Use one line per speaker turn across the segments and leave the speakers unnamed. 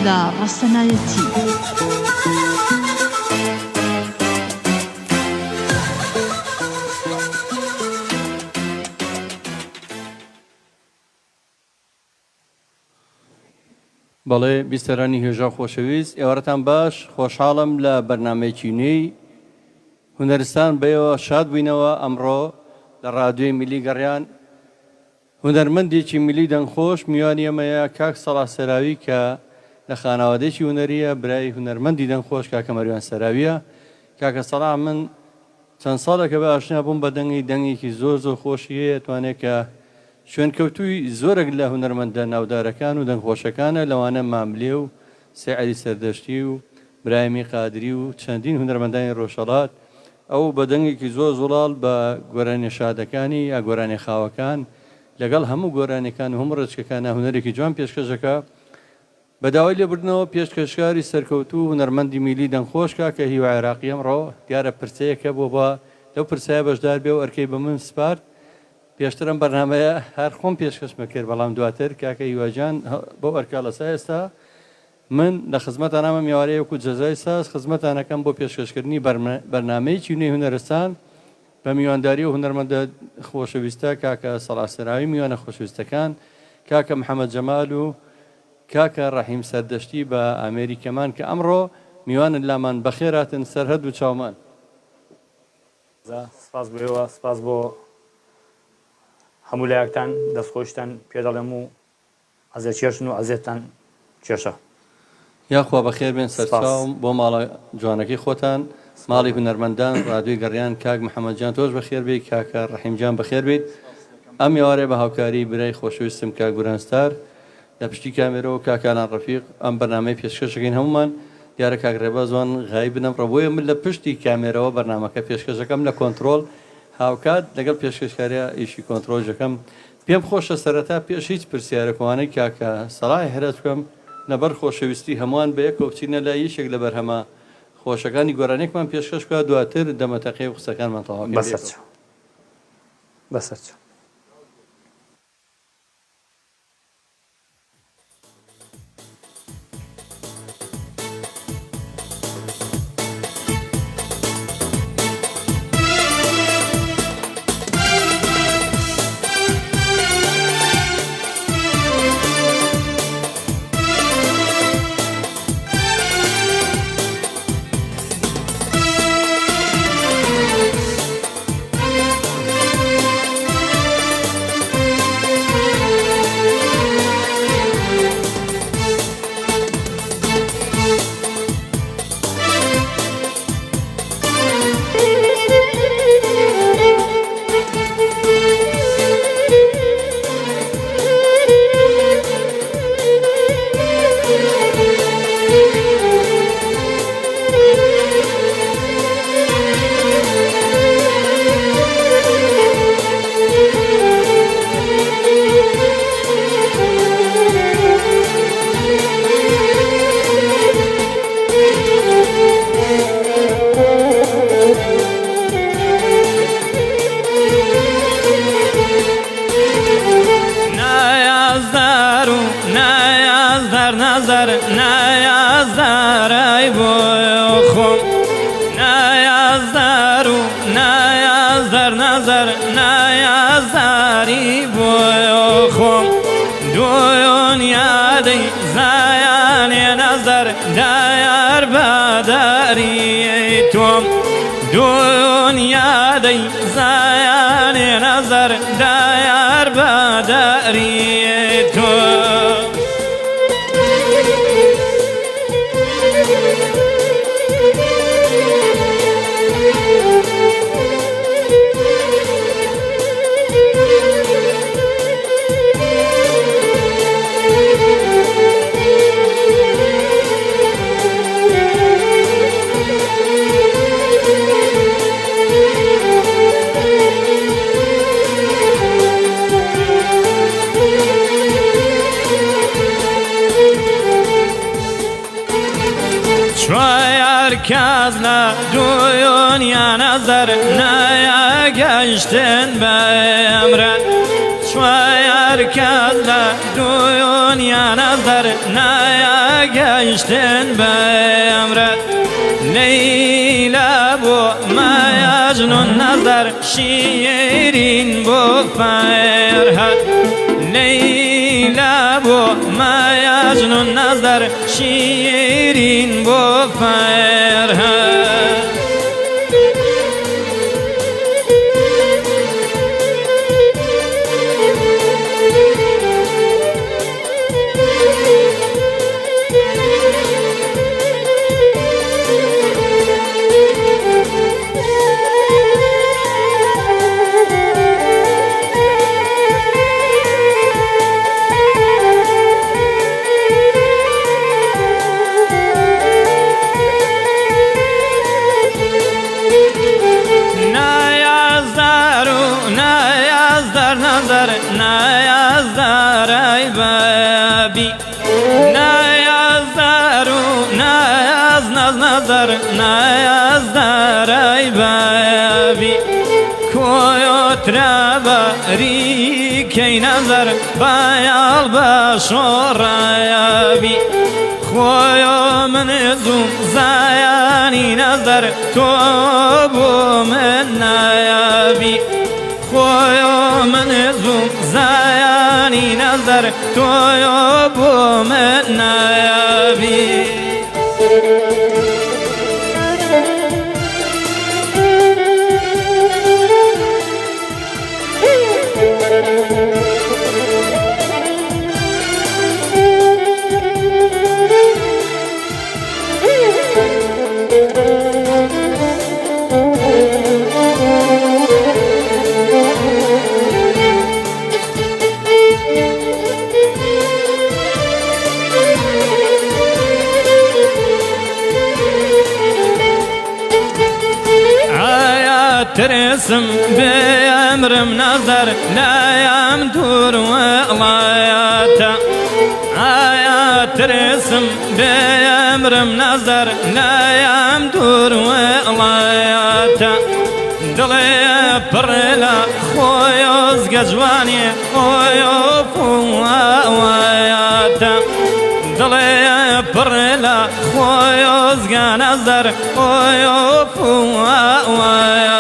لە ڕەسەنایەتی.
بەڵێ بیستەرانی هێژا خۆشەویست، ئێوارەتان باش، خۆشحاڵم لە بەرنامەیەکی نوێی هونەرستان بەیەوە شاد بووینەوە. ئەمڕۆ لە ڕادیۆی میلی گەڕیان هونەرمەندێکی میلی دەنگخۆش میوانی ئەمەیە کاک سەڵاح سەراوی کە لە خانەوادەیەکی هونەریە، برای هونەرمەندی دەنگخۆش کاکە مەریوان سەراویە. کاکە سەڵاح من چەند ساڵێکە بە ئاشنا بووم بە دەنگێکی زۆر خۆشی هەیە، توانێت کە شوێنکەوتووی زۆرێک لە هونەرمەندە ناودارەکان و دەنگخۆشەکانە، لەوانە ماملێ و سەعیدی سەردەشتی و برایمی قادری و چەندین هونەرمەندانی ڕۆژهەڵات. ئەو بە دەنگێکی زۆر زوڵاڵ بە گۆرانیە شادەکانی یا گۆرانی خاوەکان لەگەڵ هەموو گۆرانەکان و هەموو ڕێچکەکانە هونەرێکی جوان پێشکەشەکە. بە داوای لێبوردنەوە پێشکەشکاری سەرکەوتوو هونەرمەندی میلی دەنگخۆشکە کە هیوا عێراقی ئەمڕۆ دیارە پرسەیەکە بۆ بە لەو پرسایە بەشدار بێ و ئەرکەی بە من سپارد. پێشترم بەرنامەیە هەر خۆم پێشکەشمە کرد، بەڵام دواتر کاکە هیواجان بۆ ئەرکا لەسا ئێستا من لە خزمەتان ئەمە میوارەیەکو جەزای ساز خزمەتانەکەم بۆ پێشکەشکردنی بەرنامەیەکی نوێی هونەرستان بە میوانداری و هونەرمەندە خۆشەویستە کاکە سەڵاح سەراوی، میوانە خۆشەویستەکان کاکە محەممەد جەمال و کاکە ڕەحیم سەردەشتی بە ئامێریکەمان کە ئەمڕۆ میوانن لامان بەخێراتن سەر هەردوو چاومان.
سپاس بۆ سپاس بۆ هەموو لایەکتان دەستخۆشتان پێ دەڵێم و ئەزێ چێشن و ئەزێتان کێشە.
یاخوا بەخێر بێن سەرچاوم بۆ ماڵە جوانەکەی خۆتان، ماڵی هونەرمەندان ڕادیۆی گەڕیان. کاک محەممەدجان تۆش بەخێر بیت، کاکە ڕەحیمجان بەخێر بیت. ئەم میوارێ بە هاوکاری برای خۆشەویستم کاک گورانستار لە پشتی کامێرەوە کاکانان ڕەفیق ئەم بەرنامەی پێشکەشەکەین هەمومان. دیارە کاک ڕێبازوان غای بنەم ڕەبۆیە من لە پشتی کامێرەوە بەرنامەکە پێشکەشەکەم لە کۆنتترۆل هاوکات لەگەڵ پێشکەشکاریە ئیشی کۆنتترۆژەکەم. پێم خۆشە سەرەتا پێش هیچ پرسیارەکەوانەی کاکە سەڵاحی هەرات بکەم لەبەر خۆشەویستی هەمووان بە یەک کۆچینە لای یەشێک لە بەرهەمە خۆشەکانی گۆرانێکمان پێشکەش بکات، دواتر دەمەتەقەی و قسەکانمان تەواو
بەسەرچە.
کەس لە دنیا نەزەر نایەگەیشتن بە ئەمرە شوێ هەرکەس لە دنیا نەزەر نایەگەیشتن بەمرەت لەیلا بۆ مەجنون نەزەر شیرین بۆ فەرهەد لەیلا بۆ مەجنون نەزەر شیرین بۆ فەرهەد نایازدار ای بابی نایازدار و نایاز ناز نظر نایازدار ای بابی کویو ترابری کی نظر بایال باشورایابی خویو من زوم زایانی نظر تو بو من نایابی خویو من زوم زایانی نظر تویو بو من نایابی ترسم بأمرم نظر لا يمدور ولاياتا ترسم بأمرم نظر لا يمدور ولاياتا دلي برلا خويوز جواني خويو فواياتا دلي برلا خويوز نظر خويو فواياتا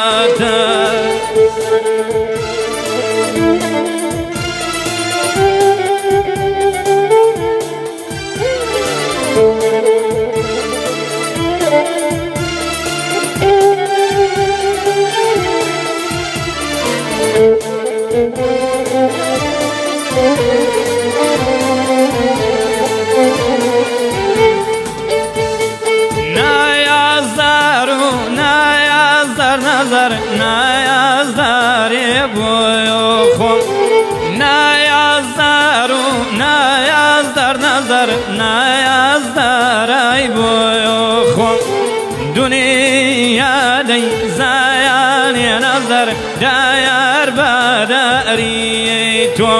نظر نایازدار بویو خم نایازدار و نایازدار نظر نایازدار ای بویو خم دنیا دی زایانی نظر دایر بداری تو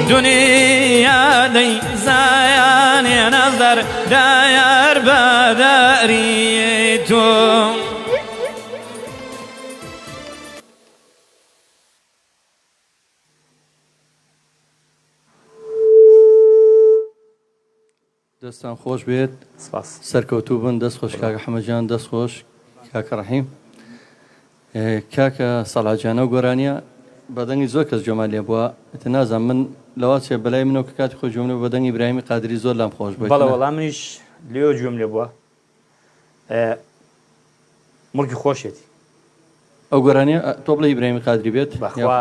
دنیا دی زایانی نظر دایر بداری تو
دەستان خۆش بێت
سپاس
سەرکەوتوو بن دەست خۆش کاکە حەمەدجان دەست خۆش کاکە ڕەحیم کاکە سەڵاجانە و گۆرانیە بەدەنگی زۆر کەس جۆمان لێ بووە نازان من لەوا چێ بەلای منەوە کە کاتی خۆ جۆمنە بەدەنگی ئیبراهیمی قادری زۆر لام خۆش بێت
بەڵێ وەڵام منیش لێو گوێم لێ بووە مڵکی خۆشێتی
ئەو گۆرانیە تۆ بڵێ ئیبراهیمی قادری بێت
بەخوا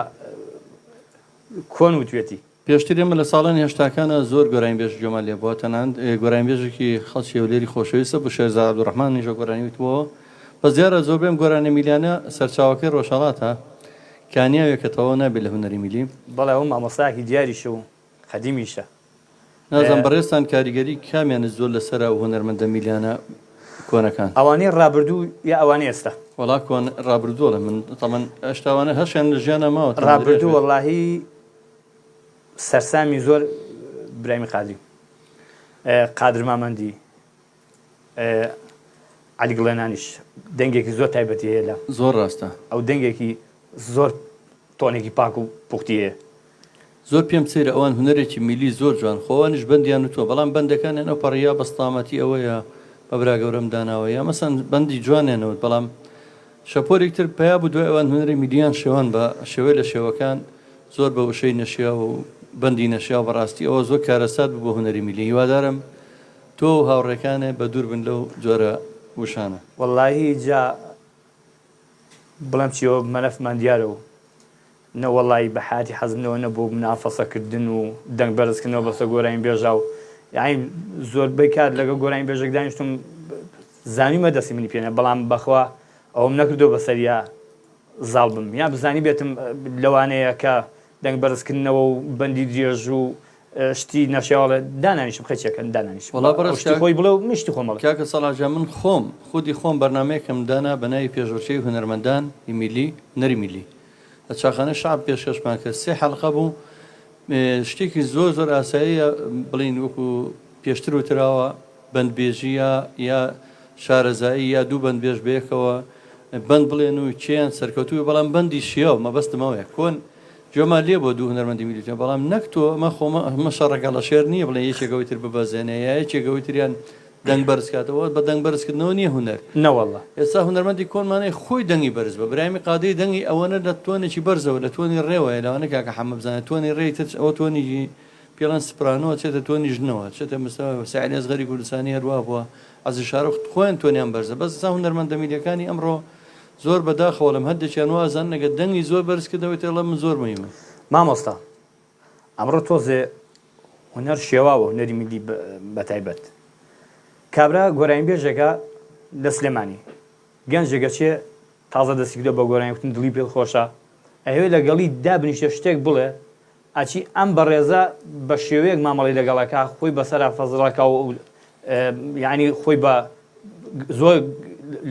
کۆن وتوێتی
پێشتر ئێمە لە ساڵانی هێشتاکانە زۆر گۆرانی بێژ جۆمان لێ بووە تەنانەت گۆرانی بێژێکی خەڵکی هەولێری خۆشەویستە بۆ شێرزاد عەبدوڕەحمان نیژە گۆرانی وتبووە بە زیارە زۆر بێم گۆرانی میلیانە سەرچاوەکەی ڕۆژهەڵاتە کانیاوێکەتەوە نابێت لە هونەری میلی
بەڵێ ئەو مامۆستایەکی دیاریشە و قەدیمیشە
نازان بەڕێستان کاریگەری کامیانە زۆر لەسەر ئەو هونەرمەندە میلیانە کۆنەکان
ئەوانەی ڕابردوو یا ئەوانەی ئێستا
وڵا کۆن ڕابردووە لە من تەمەن ئەشتاوانە هەشیان لە ژیانە ماوە
ڕابردوو وەڵاهی سەرسامی زۆر برامی قادری قادر مامەندی عەلی گڵێنانیش دەنگێکی زۆر تایبەتی هەیە لە
زۆر ڕاستە
ئەو دەنگێکی زۆر تۆنێکی پاک و پوختی هەیە
زۆر پێم سەیرە ئەوان هونەرێکی میلی زۆر جوان خۆوانش بەندیان وتووە بەڵام بەندەکانیان ئەو پەڕیا بەستامەتی ئەوەیە بە برا گەورەم داناوە یا مەسەن بەندی جوانێنەوە بەڵام شەپۆرێکتر پیا بوو دوای ئەوان هونەری میلیان شێوان بە شێوەی لە شێوەکان زۆر بە وشەی نەشیا و بەندی نەشیا بەڕاستی ئەوە زۆر کارەسات بوو بۆ هونەری میلی هیوادارم تۆ و هاوڕێکانێ بە دوور بن لەو جۆرە وشانە
واللهی جا بڵم چیەوە مەلەفمان دیارە و نەوەڵی بە حاتی حەزمنەوە نەبوو منافەسەکردن و دەنگ بەرزکردنەوە بەسە گۆرانی بێژا و یعنی زۆربەی کات لەگە گۆرانی بێژێک دانیشتم زانیمە دەستی منی پێێنە بەڵام بەخوا ئەوم نەکردو بەسەریا زاڵ بم یا بزانی بێتم لەوانەیە کە دەنگ بەرزکردنەوە و بەندی درێژ و شتی نەشیاوەڵە دانانیشم خەچێکەکەن دانانیش خۆی بڵێ و میشتی خۆمەڵ
کاکە سەڵاجە من خۆم خودی خۆم بەرنمەیەکەم دانا بە ناوی پێشۆچەی هونەرمەندان میلی نەری میلی لە چاخانە شعب پێشکەشمان کرد 3 حەڵقە بوو شتێکی زۆر زۆر ئاساییە بڵین وەکو پێشتر وتراوە بەندبێژیە یا شارەزایی یا دوو بەندبێژ بەیەکەوە بەند بڵێن و چیان سەرکەوتوی بەڵام بەندی شیاو مەبەستمەوەیە کۆن جۆما لێ بۆ دوو هونەرمەندی میلیۆن بەڵام نەک تۆ ئەمە شەڕەکە لە شێر نییە بڵێن یەکێکەوەی تر ببەزێنێ یا یەکێکەوەی تریان دەنگ بەرزکاتەوە بە دەنگ بەرزکردنەوە نییە هونەر
نەوەڵە
ئێستا هونەرمەندی کۆنمانەی خۆی دەنگی بەرز بە برایمی قادەی دەنگی ئەوەنە لە تۆنێکی بەرزەوە لە تۆنی ڕێوەیە لەوانە کاکە حەمە بزانێت تۆنی ڕێیتر ئەوە تۆنیی پێڵەن سپرانەوە چێتە تۆنی ژنەوە چێتە مستەوە سعیلی ئەزغەری کوردستانی هەروە بووە عەزیز شارۆخ خۆیان تۆنیان بەرزە بەس ئێستا هونەرمەندە میلیەکانی ئەمڕۆ زۆر بەداخەوە لەم هەردێکیان وازان نەگە دەنگی زۆر بەرزکردەوەی تێڵە من زۆر مهمە
مامۆستا ئەمڕۆ تۆزێ هونەر شێواوە هونەری میلی بەتایبەت کابرا گۆرانی بێژێکە لە سلێمانی گەنجێکە چێ تازە دەستیکردە بە گۆرانیوتن دڵی پێ خۆشە ئەوێ لەگەڵی دابنیشتە شتێک بڵێ ئاچی ئەم بەڕێزە بە شێوەیەک مامەڵی لەگەڵەکە خۆی بەسەرا فەزڵەکە و یعنی خۆی بە زۆر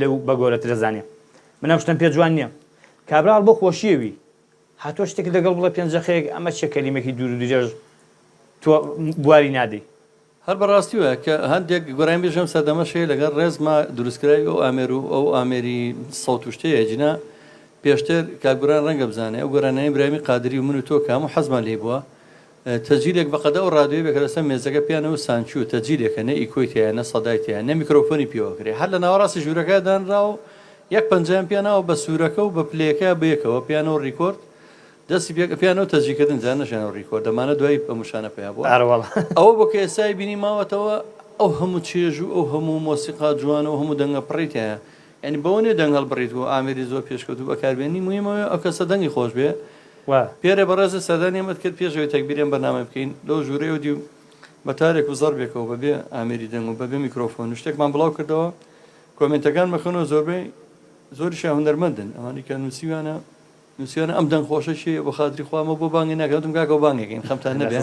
لەو بە گۆرەتر دەزانێ منە شتم پێ جوان نییە کابرال بۆ خۆشیەوی هاتۆ شتێک لەگەڵ بڵێ پێنجەخەیەک ئەمە چێ کەلیمێکی دوور و درێژ تۆ بواری نادەی
هەر بەڕاستی وایە کە هەندێک گۆرانی بێژەم سەردەمەشەیە لەگەڵ ڕێزما دروستکراوی ئەو ئامێر و ئەو ئامێری سەوت و شتەیە جنا پێشتر کاگوران ڕەنگە بزانێ ئەو گۆرانەی برامی قادری و من و تۆ کام و حەزمان لێ بووە تەجیلێک بەقەدە و ڕادیۆی بێکە لەسەر مێزەکە پیانەوە سانچوو تەجیلێکە نە ئیکۆیتیە نە سەدایتیە نە میکرۆفۆنی پێوەکرێ هەر لە ناوەڕاستی ژوورەکە دانرا و یەک پەنجەیان پیانەوە بە سوورەکە و بە پلەیەکە بەیەکەوە پیانەوە ڕیکۆرد دەستی پیانەوە تەجیکردن جان نەژیانەوە ڕیکۆرد دەمانە دوای ئەموشانە پێیا بووە ئەوە بۆ کە ئێستای بینی ماوەتەوە ئەو هەموو چێژ و ئەو هەموو مۆسیقا جوانە و هەموو دەنگە پڕیت هەیە ینی بەوە نێ دەنگ هەڵبڕیت و ئامێری زۆر پێشکەوت و بەکاربێنی مهمەوە ئەو کەسە دەنگی خۆش بێ پێرە بەڕێزە سەردانی ئەمەت کرد پێشەوەی تەکبیرێن بەرنامە بکەین لەو ژوورەیە دی و بە تارێک و زەڕ بێکەوە بەبێ ئامێری دەنگ و بەبێ میکرۆفۆن شتێکمان بڵاو کردەوە کۆمنتەکان مەخەنەوە زۆربەی زۆریشیان هونەرمەندن ئەوانی کە نووسیوانە نووسیانە ئەم دەنگ خۆشەشی بە خاتری خۆمە بۆ بانگی ناکەوتم کاکە بانگێکین خەمتان نەبێ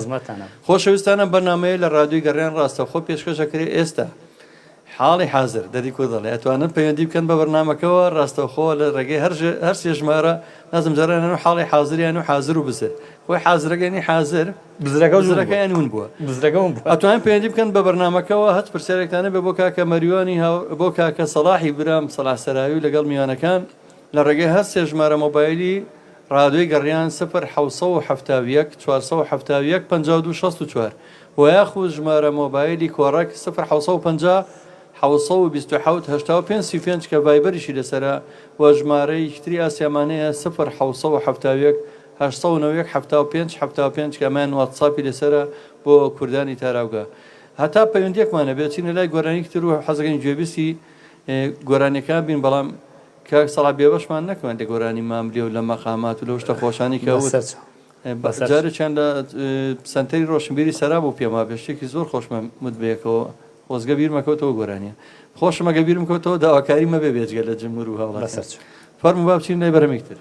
خۆشەویستانە بەرنامەیە لە ڕادیۆی گەڕیان ڕاستە خۆ پێشکەشەکرێ ئێستا حاڵی حاضر دەری کۆ دەڵێ ئەتوانن پەیوەندی بکەن بە بەرنامەکەەوە ڕاستەوخۆ لە ڕێگەی هەر سێژمارە نازم جارانە و حاڵی حاضریان و حاضر و بزر خۆی حاضرەکەنی حاضر بزرەکەیان ون بووە ئەتوانین پەیوەندی بکەن بە بەرنامەکەەوە هەت پرسیارێکتانە بێ بۆ کاکە مەریوانی بۆ کاکە سەلاحی برام سەلاحسەراوی لەگەڵ میوانەکان لە ڕێگەی هەر سێژمارە مۆبایلی ڕادیۆی گەڕیان 1970 471 52 64 و یاخود ژمارە مۆبایلی کۆڕەک 1950 1970 کە ڤایبەریشی لەسەرە و ژمارەی تری ئاسیامانەیە 1970 1970 کەمان واتساپی لەسرە بۆ کوردانی تاراوگە هەتا پەیوەندیەکمانە بێچینە لای گۆرانیکتر و حەزەکەین گوێبیستی گۆرانەکان بین بەڵام کە سەڵا بێبەشمان نەکەن لە گۆرانی ماملێ و لە مەقامات و لەو شتە خۆشانی کەوت جارێکیان لە سنتەری ڕۆشنبیری سەرا بوو پێما پێشتێکی زۆر خۆشمە مدبەیەکەوە خۆزگە بیرمەکەوتەوە گۆرانیە خۆشمەگە بیرم کەوتەوە داواکاری مەبێ بێجگە لە جمهور و هەوڵات فەرموو با بچین لای بەرەمێکتر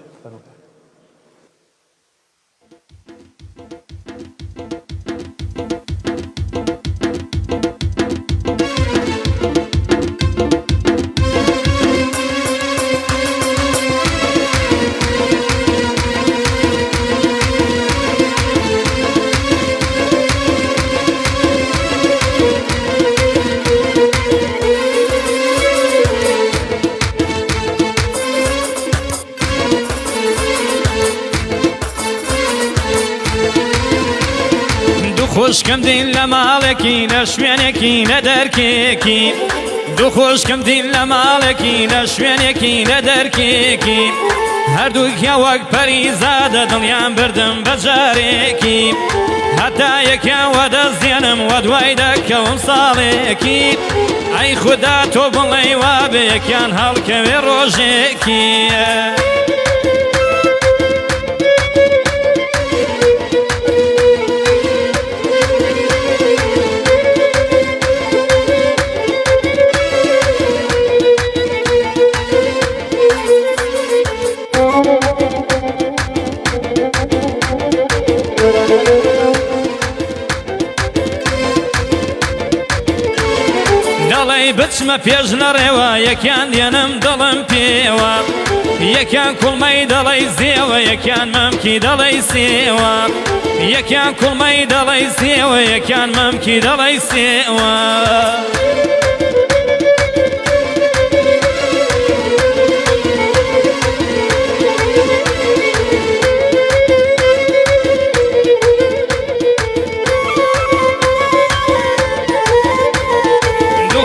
خوشکم دین لە ماڵێکی لە شوێنێکی لە دەرکێکی دوو خوشکم دین لە ماڵێکی لە شوێنێکی لە دەرکێکی هەردووکیان وەک پەریزادە دڵیان بردم بە جارێکی هەتا یەکیان وەدەستێنم وە دوای دەکەوم ساڵێکی ئەی خودا تۆ بڵێ وابێ یەکیان هەڵکەوێ ڕۆژێکی بچمە پێش نەڕێوە یەکیان دێنم دڵم پێوە یەکیان کوڵمەی دەڵی زێوە یەکیان مەمکی دەڵی سێوە یەکیان کوڵمەی دەڵی زێوە یەکیان مەمکی دەڵی سێوە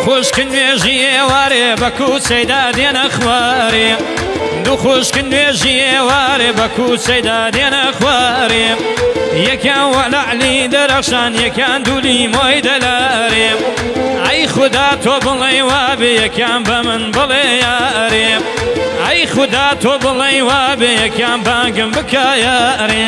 خوشکن نوێژی ئێوارێ بە کوچەیدا دێنە خوارێ دوو خوشکن نوێژی ئێوارێ بە کوچەیدا دێنە خوارێ یەکیان وەلەعلی دەرەخشان یەکیان دوولی مۆی دەلارێ ئەی خودا تۆ بڵێ وابێ یەکیان بە من بڵێ یارێ ئەی خودا تۆ بڵێ وابێ یەکیان بانگم بکە یارێ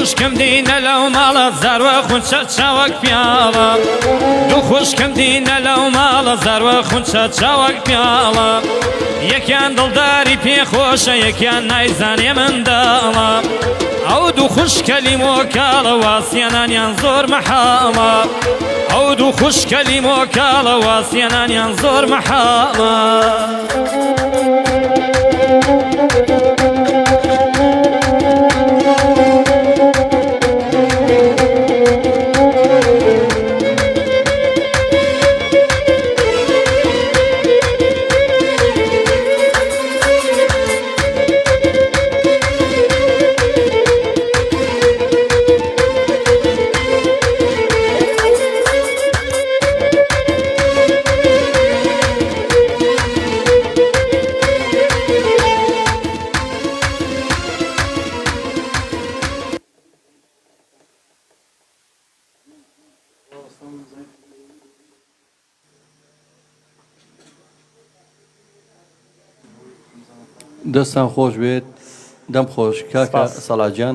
خوشکم دینە لەو ماڵە زاروە خونچە چاوەک پیاڵە دوو خوشکم دینە لەو ماڵە زاروە خونچە چاوەک پیاڵە یەکیان دڵداری پێخۆشە یەکیان نایزانێ منداڵە ئەو دوو خوشکەلی مۆکاڵە واسیێنانیان زۆر مەحاڵە ئەو دوو خوشکەلی مۆکاڵە واسیێنانیان زۆر مەحاڵە
دەستان خۆش بێت دەم خۆش کاکە سەڵاجیان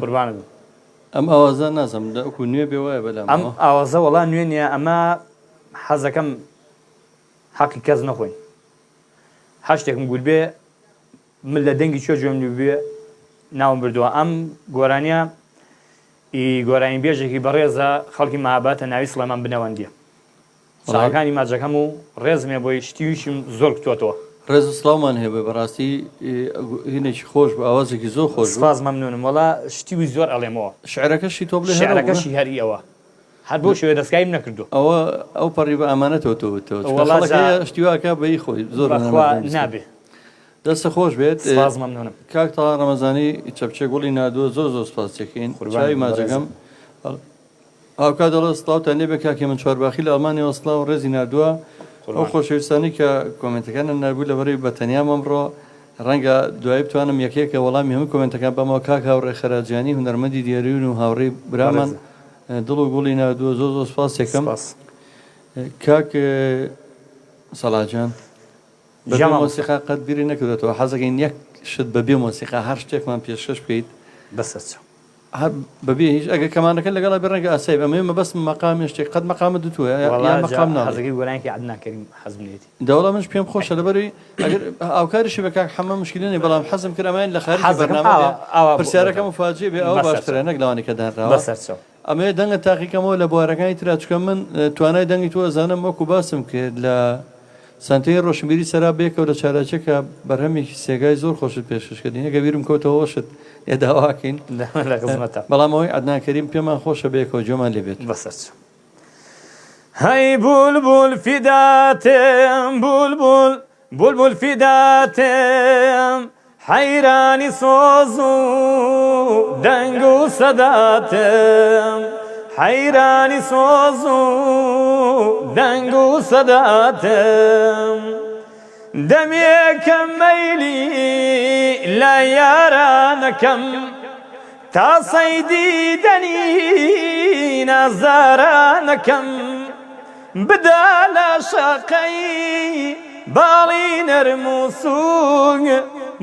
ئەم ئاوازە نازم دەکو نوێ بێ وایە بەلام
ئەم ئاوازە وەڵا نوێ نییە ئەمە حەزەکەم حەقی کەس نەخۆین هەشتێکم گول بێ من لە دەنگی چۆ جۆم بێ ناوم بردووە ئەم گۆرانیە گۆرانی بێژێکی بەڕێزە خەڵکی مەهابەتە ناوی سڵێمان بنەوەندیە ساڵەکانی ماجەکەم و ڕێزمێ بۆی شتیویشم زۆر کتۆتەوە
ڕێز و سڵاومان هەیە بەڕاستی هینێکی خۆش بە ئاوازێکی زۆر خۆش
سپاس مەمنونم وەڵا شتیوی زۆر ئەڵێمەوە
شعرەکەشی تۆ بڵێ
شعرەکەشی هەری ئەوە هەر بۆ شوێ دەستکایم نەکردو
ئەوە ئەو پەڕی بە ئەمانەتەوە شتیواکە بەی خۆی زۆر
نابێ
دەستە خۆش بێت
سپاس مەمنونم
کاک تەڵا ڕەمەزانی چەپچێ گوڵی نادووە زۆر زۆر سپاس چێکین چاوی ماجەکەم هاوکات دەڵێ سڵاو تەنێ بە کاکی من چوارباخی لە ئەڵمانیەوە سڵاو ڕێزی نردووە ئەو خۆشەویستانی کە کۆمنتەکانە نەبوو لەبەرەی بەتەنیا مەمڕۆ ڕەنگە دوایی بتوانم یەکێکە وەڵامی هەموو کۆمنتەکان بەمەوە کاک هاوڕێ خەراجیانی هونەرمەندی دیاریون و هاوڕێی برامان دڵ و گوڵی نردووە زۆر زۆر سپاس یەکەم کاک سەڵاجان بەبێ مۆسیقا قەت بیری نەکردێتەوە حەزەکەین یەک شت بەبێ مۆسیقا هەر شتێکمان پێشکەش بکەیت
بەسەر
بەبێ هیچ ئەگە کەمانەکە لەگەڵا بێ ڕەنگە ئاسایی ئەمە مەبەست مەقامی شتێک قەت مەقامە دوتووە یان مەقام
حەزەکەی گۆرانێکی عەدنانکەریم حەزمێتی
دەوڵە منش پێم خۆشە لەبەری ئەگەر ئاوکاریشی بە کاک حەمە مشکلێنی بەڵام حەزم کرد ئەمایان لە خارجی بەرنامە پرسیارەکە مفاجئ بێ ئەوە باشترە نەک لەوانەی کە دانراوە ئەمێ دەنگە تاقیکەمەوە لە بوارەکانی ترا چکە من توانای دەنگی تۆ ئەزانم وەکو باسم کرد لە سانتەی ڕۆشنبیری سەرا بێکەوە لە چارەچەکە بەرهەمێکی سێگای زۆر خۆشت پێشکردین ئەگە بیرم کەوتەوەشت ئێداواکەین بەڵام ئەوەی عەدنان کەریم پێمان خۆشە بێکەوە جۆمان لێبێت
بەسەر هەی بولبول فیداتم بولبول بولبول فیداتم حەیرانی سۆز و دەنگ و سەداتم حەیرانی سۆز و دەنگ و سەداتم دەمێکم مەیلی لە یارانەکەم تا سەیدی دەنی نازارانەکەم بدا لە شەقەی باڵی نەرم و سوگ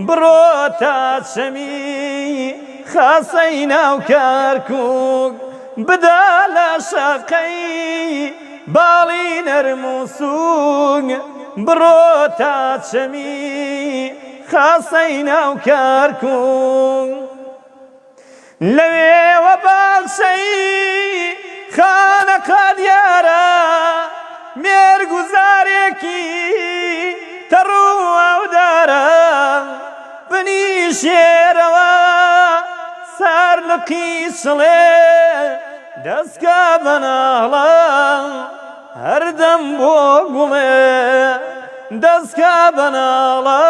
بڕۆ تا چەمی خاسەی ناو کارکوک بدا لە شەقەی باڵی نەرم و سوگ بڕۆ تا چەمی خاسەی ناو کارکوک لەوێوە باخشەی خانەقا دیارە مێرگوزارێکی تەڕوو ئەودارە بنی شێرەوە سار لە قیسڵێ دەستکە بەناڵە هەردەم بۆ گوڵێ دەستکە بەناڵە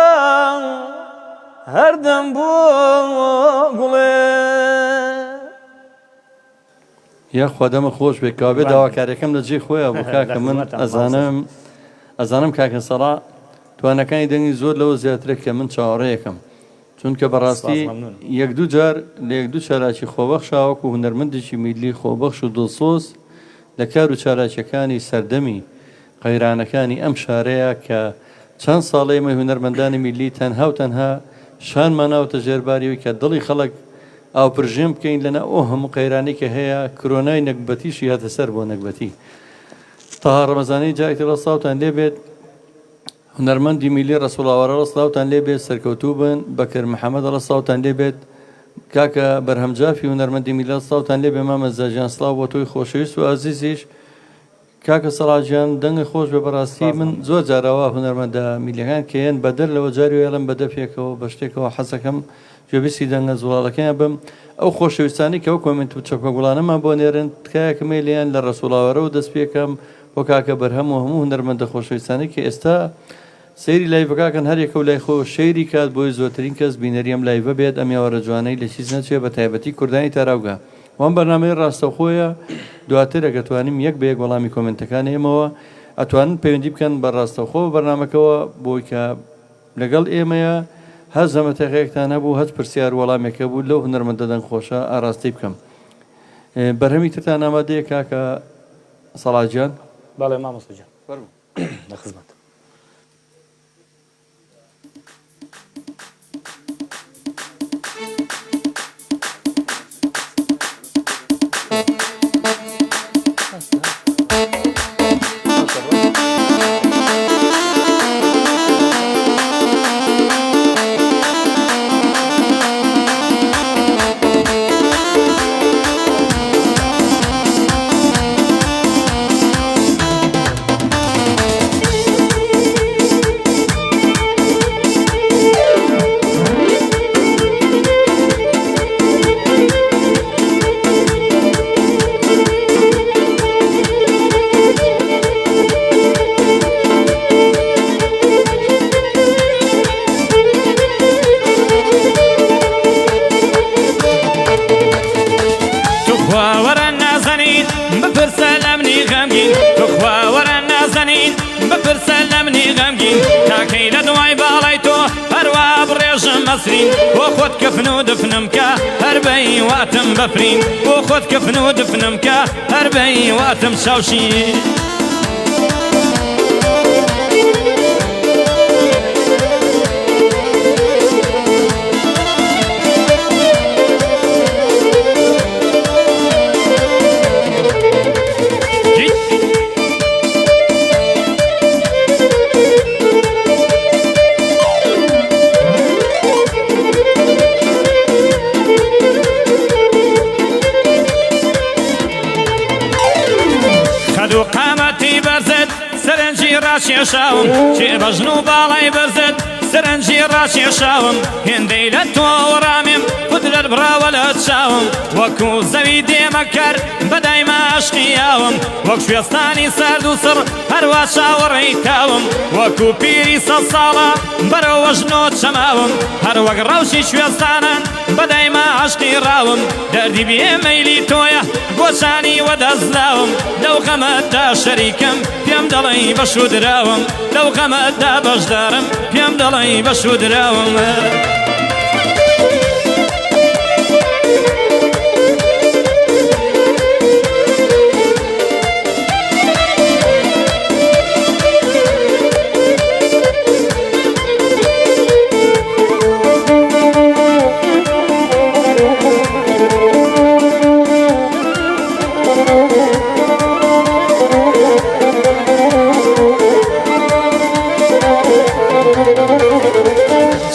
هەردەم بۆ گوڵێ
یا خودەمە خۆش بێ کابێ داواکاریەکەم لە جێ خۆیە بۆ کاکە من ئەزانم کاکە سەڵا توانەکانی دەنگی زۆر لەوە زیاترە کە من چاوەڕێیەکەم چونکە بەڕاستی یەک دوو جار لە یەک دوو چالاکی خۆبەخشاوەکو هونەرمەندێکی میلی خۆبەخش و دڵسۆز لە کار و چالاکیەکانی سەردەمی قەیرانەکانی ئەم شارەیە کە چەند ساڵەی ئێمە هونەرمەندانی میلی تەنها و تەنها شانمان ناوتە ژێرباریەوەی کە دڵی خەڵک ئاوپرژێم بکەین لەنا ئەو هەموو قەیرانی کە هەیە کرۆنای نەکبەتیشی هاتە سەر بۆ نەکبەتی تاها ڕەمەزانی جایەتی ڕەسڵاوتان لێبێت هونەرمەندی میلی ڕەسوڵاوەڕە ڕەسڵاوتان لێبێت سەرکەوتوو بن بەکر محەممەد ڕەسڵاوتان لێبێت کاکە بەرهەمجافی هونەرمەندی میلی ڕەسڵاوتان لێبێ مامە زاجیان سڵاو بۆ تۆی خۆشەویست و ئازیزیش کاکە سەڵاجیان دەنگە خۆش بە بەڕاستی من زۆر جاراوە هونەرمەندە میلیەکان کێن بەدەر لەوە جاری وێڵم بەدەپێکەوە بە شتێکەوە حەزەکەم گوێبیستی دەنگە زوڵاڵەکەیان بم ئەو خۆشەویستانی کە ئەو کۆمنت و چەکە گوڵانەمان بۆ نێرن تکایەکەمێ لێیان لە ڕەسوڵاوەرە و دەست پێکەم بۆ کاکە بەرهەم و هەموو هونەرمەندە خۆشەویستانی کە ئێستا سەیری لایڤەکەکەن هەرێکە و لای خۆ شەیری کات بۆی زۆرترین کەس بینەری ئەم لایڤە بێت ئەم یاوەڕە جوانەی لە چیز نەچێت بە تایبەتی کوردانی تاراوگا وام بەرنامەی ڕاستەوخۆیە دواتر ئەگەتوانیم یەک بە یەک وەڵامی کۆمنتەکان ئێمەوە ئەتوانن پەیوەندی بکەن بە ڕاستەوخۆ بەرنامەکەەوە بۆی کە لەگەڵ ئێمەیە هەز زەمەتەقەیەکتان هەبوو هەست پرسیار وەڵامێکە بوو لەو هونەرمەندە دەنگ خۆشە ئاڕاستی بکەم بەرهەمی ترتان ئامادەیە کاکە سەڵاجیان
بەڵێ مامۆستاجان لە خزمەت بۆ خۆت کەفن و دفنم کە هەربەی واتم بەفرین بۆ خۆت کەفن و دفنم کە هەربەی واتم شاوشی
ڕاکێشاوم چێ بەژن و باڵای بەرزت سەرنجی ڕاکێشاوم هێندەی لە تۆ وەڕامێم قودرەت بڕاوە لە چاوم وەکو زەوی دێمە کار بەدایما عشقیاوم وەک شوێستانی سارد و سڕ هەروە چاوەڕێی تاوم وەکو پیری سەد ساڵە بەرەوە ژنۆ چەماوم هەر وەک ڕەوشی شوێستانان بەدایما عشقی ڕاوم دەردی بێ مەیلی تۆیە گۆچانی وەدەستلاوم لەو غەمەتدا شەریکم پێم دەڵێی بەش و دراوم لەو غەمەتدا بەشدارم پێم دەڵێی بەش و دراوم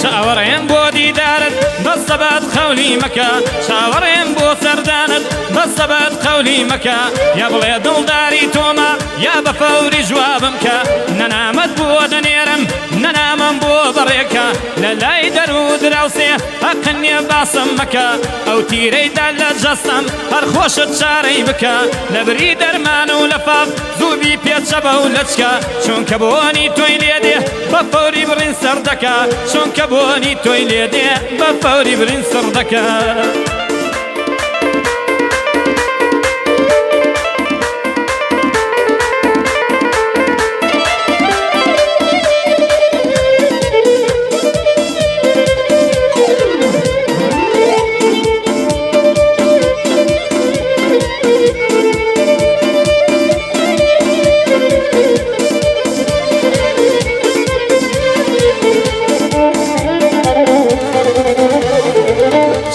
چاوەڕێم بۆ دیدارت بەسەبەت خەولی مەکە چاوەڕێم بۆ سەردانت بەسەبەت خەولی مەکە یا بڵێ دڵداری تۆمە یا بە فەوری جوابم کە نەنامەت بۆ دەنێرم نەنامەم بۆ بەڕێکە لە لای دەرو دراوسێ حەقن نییە باسم مەکە ئەو تیرەیدا لە جەستەم هەر خۆشت چارەی بکە لە بری دەرمان و لە فاق زووبی پێچە بە و لەچکە چونکە بۆنی تۆی لێدێ بە فەوری بڕین سەردەکە چونکە بۆنی تۆی لێدێ بە فەوری برین سەردەکە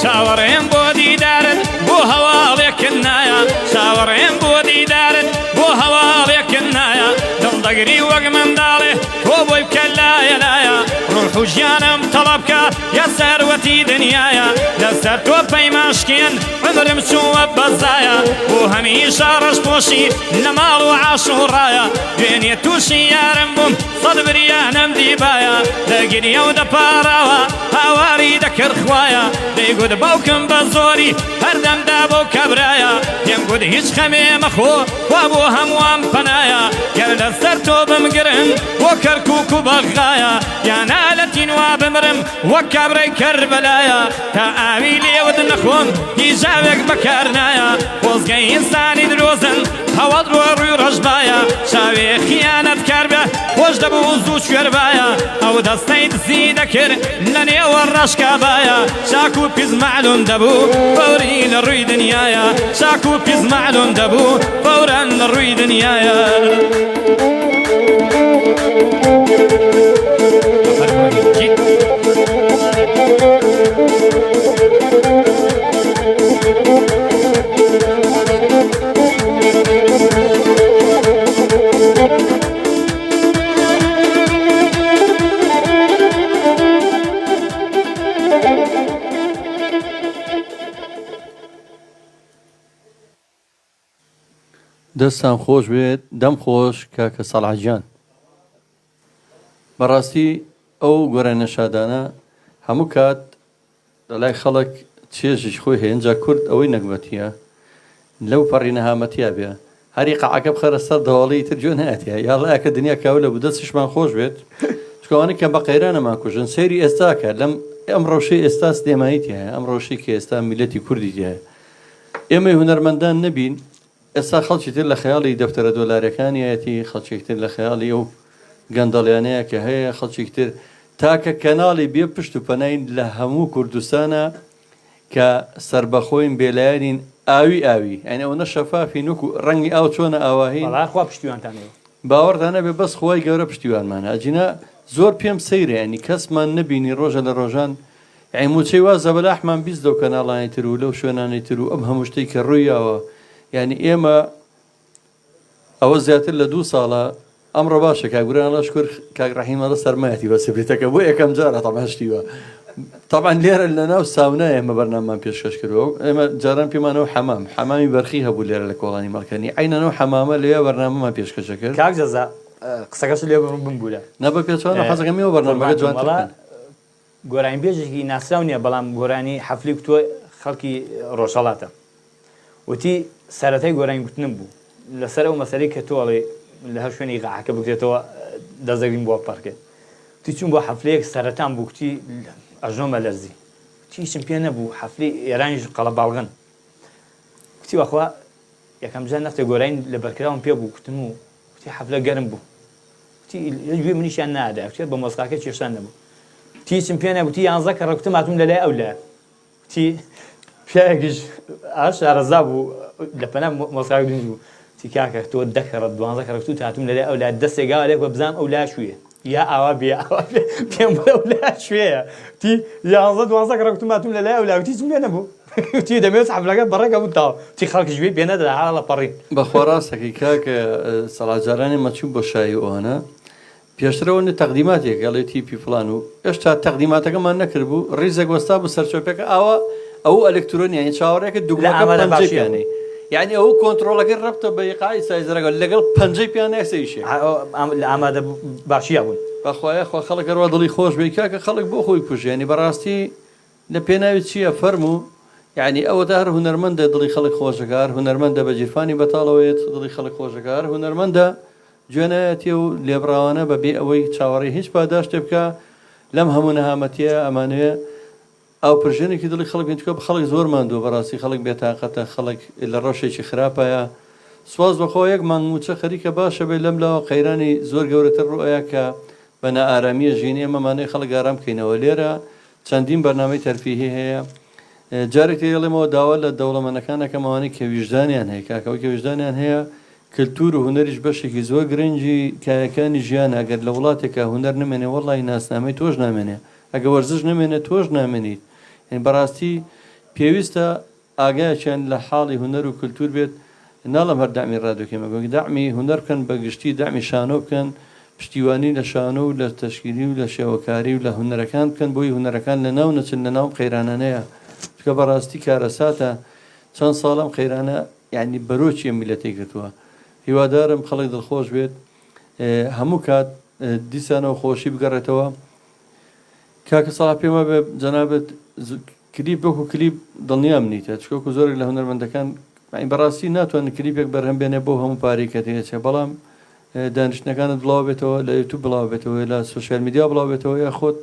چاوەڕێم بۆ دیدارت بۆ هەواڵێکن نایە چاوەڕێم بۆ دیدارت بۆ هەواڵێکن نایە دڵدەگری وەک منداڵێ تۆ بۆی بکە لایە لایە ڕوح و ژیانم تەڵەبکە یا سەروەتی دنیایە لەسەر تۆ پەیماشکێن عمرم چووە بەزایە بۆ هەمیشە ڕەشپۆشی لە ماڵ و عاشوڕایە دوێنێ تووشی یارم بووم سەد بریانم دیبایە دەگریە و دەپاڕاوە هاواری دەکرد خوایە دەیگوت باوکم بە زۆری هەردەمدا بۆ کەبرایە پێم گوت هیچ خەمێ مەخۆ وا بۆ هەمووان پەنایە گەر لەسەر تۆ بمگرن بۆ کەرکووک و بەغایە یانا لە تینوا بمرم وەک کابرای کەربەلایە تا ئاوی لێوت نەخۆم هیچ جاوێک بەکار نایە خۆزگەی ئینسانی درۆزن هەوڵ ڕووی ڕەشبایە چاوێ خیانەت کار بێ خۆش دەبوو زوو کوێربایە ئەو دەستەی دزی دەکرد لە نێوە ڕەشکابایە چاک و پیس معلوم دەبوو فەوری لە ڕووی دنیایە چاک و پیس معلوم دەبوو فەورەن لە ڕووی دنیایە
دەستان خۆش بێت دەم خۆش کاکە سەڵاحجان بەڕاستی ئەو گۆرە نەشادانە هەموو کات لەلای خەڵک چێژش خۆی هێنجا کورد ئەوەی نەکبەتیە لەو پەڕی نەهامەتیا بێ هەری قەعەکە بخەرە سەر دەواڵی تر جوێ نهاتیە یاڵایەکە دنیا کاو لە بوو دەستشمان خۆش بێت چکەوانی کە بە قەیرانەمان کوژن سەیری ئێستاکە لەم ئەم ڕۆژەی ئێستا سلێمانیتی هەیە ئەم ڕۆژەی کە ئێستا میلەتی کوردی هەیە ئێمەی هونەرمەندان نەبین ئێستا خەڵکی تر لە خەیاڵی دەفتەرە دۆلارەکانیەتی خەڵکێک تر لە خەیاڵی ئەو گەندەڵیانەیە کە هەیە خەڵکێک تر تاکە کەناڵی بێ پشت و پەناین لە هەموو کوردستانە کە سربەخۆین بێلایەنین ئاوی ئەینە ئەوە شەفافی نوکو ڕەنگی ئاو چۆنە ئاواهین
خوا پشتیوانتانێ
باوەڕدانە بێ بەس خۆی گەورە پشتیوانمانە ئەجینا زۆر پێم سەیرە ینی کەسمان نبینی ڕۆژە لە ڕۆژان عیموچەی وازە بەلاحمان بیست دەو کەناڵانی تر و لەو شوێنانی تر و ئەم هەموو شتێک کە ڕوویاوە یعنی ئێمە ئەوە زیاتر لە 2 ساڵە ئەمڕۆ باشە کاگورانە شکر کاک ڕەحیمەڵە سەرمایەتی بە سبرێتەکە بۆ یەکەم جارە تەماشتیوە طبعا لێرە لە ناو ساونای ئێمە بەرنامەمان پێشکەش کردەوە ئێمە جاران پێمانەوە حەمامی بەرخی هەبوو لێرە لە کۆڵانی مەڵکەنی عینەوە حەمامە لێ بەرنامەمان پێشکەشە کرد
کاک جەزا قسەکەش لێ بمبوورە
نەبە پێچوانە حەزەکەمیەوە بەرنامەکە جوانتر
گۆرانی بێژێکی ناسراو نییە بەڵام گۆرانی حەفلی کوتووە خەڵکی ڕۆژهڵاتە وتی سەرەتای گۆرانی گوتنم بوو لەسەر ئەو مەسەلەی کە تۆڵێ لە هەر شوێنی غاحەکە بگرێتەوە دەزەگرین بۆ پەڕکێت تی چوون بۆ حەفلەیەک سەرەتان بوو کتی ئەژۆمە لەرزی چیشم پێ نەبوو حەفلی ئێرانیش قەڵە باڵغن کتی وەخوا یەکەم جار نەختە گۆرانی لە بەرکراوم پێ بوو کوتم و کتی حەفلە گەرم بوو کتی گوێ منیشیان نادا کتێت بە مۆسقاکە چێشان نەبوو تیچم پێ نەبوو تی 11 کە ڕەکوتم هاتووم لەلای ئەو لە تی پیاکیش ئاش ئارەزا بوو لە پەنا مۆسقاک دونج بوو تی کاکە تۆ 10 کە 12 کە ڕەکوت هاتووم لەلای ئەو لە دەستێکا لێک بزانم ئەو لا شوێ یا ئاوا بێ ئاوا پێم ئەو لا شوێیە تی 11 12 کە ڕەکوتم هاتووم لەلای ئەو لا تیچم پێ نەبوو تی دەمێت حەفلەکە بەڕێکە بووتاوە تی خەڵکیش بێ بێنەدا هەڵە پەڕی
بەخوا ڕاستەکەی کاکە سەڵاجارانی مەچوو بۆ شایی ئەوانە پێشترەوە تەقدیماتێک گەڵێ تیپی فلان و هێشتا تەقدیماتەکەمان نەکرد بوو ڕیزە گۆستا بوو سەرچۆپێکە ئاوا ئەو ئەلکترۆنیانی چاوەڕێکە دوگلەکە پەنجەی پیانەی یعنی ئەو کۆنتترۆلەکەی ڕەبتە بە یقای سایزەرەگە لەگەڵ پەنجەی پیانەیە سەیشێ
لە ئامادە باشیە بوون
بەخوایە خۆ خەڵک ڕوا دڵی خۆش بێ کاکە خەڵک بۆ خۆی کوژێنی بەڕاستی لە پێناوی چییە فەرموو یعنی ئەوە هەر هونەرمەندە دڵی خەڵک خۆشەکار هونەرمەندە بە جیرفانی بەتاڵەوەیت دڵی خەڵک خۆشەکار هونەرمەندە جوێنایەتی و لێبراوانە بەبێ ئەوەی چاوەڕێی هیچ پاداشتێ بکە لەم هەموو نەهامەتیە ئەمانوێ ئەو پرژێنێکی دڵی خەڵک بێتکە بە خەڵک زۆر ماندوو بەڕاستی خەڵک بێتاقەتە خەڵک لە ڕۆژێکی خراپەیە سواز بەخۆ یەک مانگموچە خەریکە باشە بێت لەم لاوە قەیرانی زۆر گەورەتر ڕوئەیە کە بە نائارامیە ژینی ئەمەمانەی خەڵک ئارام بکەینەوە لێرە چەندین بەرنامەی تەرفیهی هەیە جارێک دەڵێمەوە داوا لە دەوڵەمەندەکانەکەمەوانی کە ویژدانیان هەیە کاکەوەی کە ویژدانیان هەیە کللتور و هوەریش بەشێکی زۆر گرنگی کایەکانی ژیان ئەگەر لە وڵاتێکە هوەر نمێنێ وەڵی ناسنامەی تۆش نامێنێ ئەگە وەرزش نمێنێت تۆش نامێنیت بەڕاستی پێویستە ئاگایان لە حاڵی هوەر و کللتور بێت ناڵم هەر دامی ڕادۆکێمەگوی دامی هوەر بکەن بە گشتی دامی شانۆ بکەن پشتیوانی لە شانۆ و لە تەشکیلی و لە شێوەکاری و لە هوەرەکان بکەن بۆی هوەرەکان لە ناو نەچن لە ناو قەیرانانەیە کە بەڕاستی کارەساتە چەند ساڵم قەیرانە یعنی بەرۆچیە میلەتی کردووە هیوادارم خەڵک دڵخۆش بێت هەموو کات دیسانەوە خۆشی بگەڕێتەوە کاکە ساڵ پێمە بێ جەنابەت کلیپ وەکو کلیپ دڵنیام نیتە چکۆکو زۆرێک لە هوەرمەندەکان بەڕاستی ناتوانن کلیپێک بەرهەم بێنێ بۆ هەموو پارەی کە تێچێ بەڵام دانیشتەکانت بڵاو بێتەوە لە یوتیوب بڵاو بێتەوە لە سوشیال میدیا بڵاو بێتەوە یا خۆت